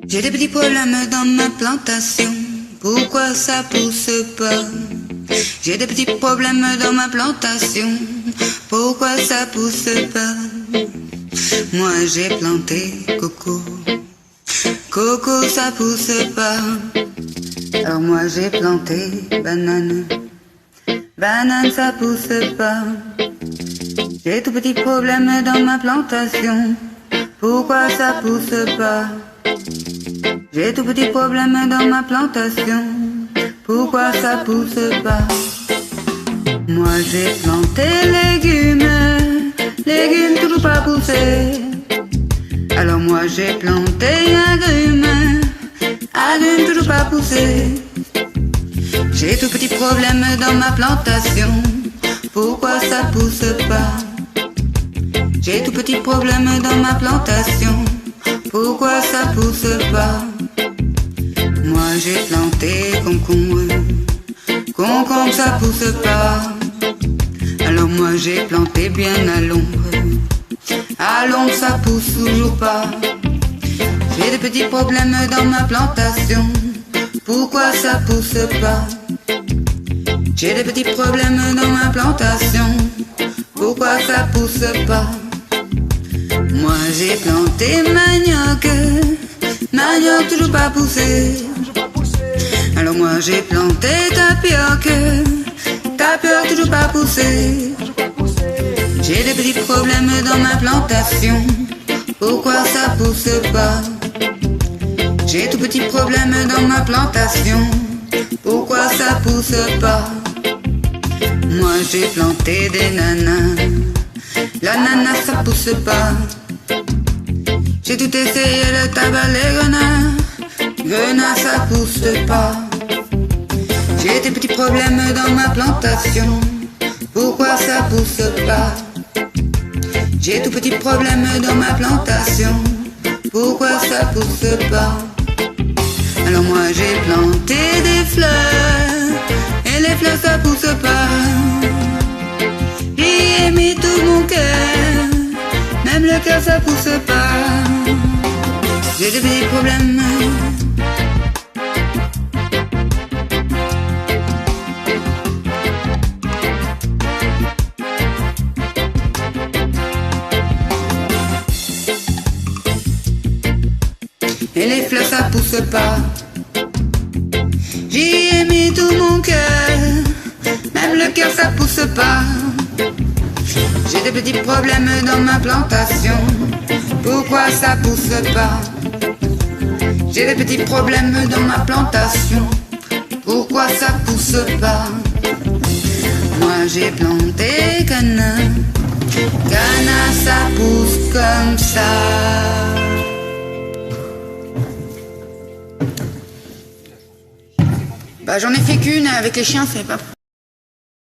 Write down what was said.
J'ai des petits problèmes dans ma plantation. Pourquoi ça pousse pas? J'ai des petits problèmes dans ma plantation. Pourquoi ça pousse pas? Moi j'ai planté coco. Coco ça pousse pas. Alors moi j'ai planté banane. Banane ça pousse pas. J'ai tout petit problème dans ma plantation. Pourquoi ça pousse pas? J'ai tout petit problème dans ma plantation. Pourquoi ça pousse pas? Moi j'ai planté légumes. Légumes toujours pas poussés. Alors moi j'ai planté agrumes. Agrumes toujours pas poussés. J'ai tout petit problème dans ma plantation. Pourquoi ça pousse pas? J'ai tout petit problème dans ma plantation. Pourquoi ça pousse pas? Moi j'ai planté concombre. Concombre ça pousse pas. Alors moi j'ai planté bien à l'ombre. À l'ombre ça pousse toujours pas. J'ai des petits problèmes dans ma plantation. Pourquoi ça pousse pas? J'ai des petits problèmes dans ma plantation. Pourquoi ça pousse pas? Moi j'ai planté manioc. Manioc toujours pas poussé. Alors moi j'ai planté tapioc. Tapioc toujours pas poussé. J'ai des petits problèmes dans ma plantation. Pourquoi ça pousse pas? J'ai tout petit problème dans ma plantation. Pourquoi ça pousse pas? Moi j'ai planté des nanas. L'ananas ça pousse pas. J'ai tout essayé, le tabac, les grenats. Grenats ça pousse pas. J'ai des petits problèmes dans ma plantation. Pourquoi ça pousse pas? J'ai tout petit problème dans ma plantation. Pourquoi ça pousse pas? Alors moi j'ai planté des fleurs. Et les fleurs ça pousse pas. J'y ai mis tout mon cœur. Même le cœur ça pousse pas. J'ai des petits problèmes. Et les fleurs ça pousse pas. J'y ai mis tout mon cœur. Même le cœur ça pousse pas. J'ai des petits problèmes dans ma plantation. Pourquoi ça pousse pas? J'ai des petits problèmes dans ma plantation. Pourquoi ça pousse pas? Moi j'ai planté canard. Canard ça pousse comme ça. Bah j'en ai fait qu'une avec les chiens, c'est pas...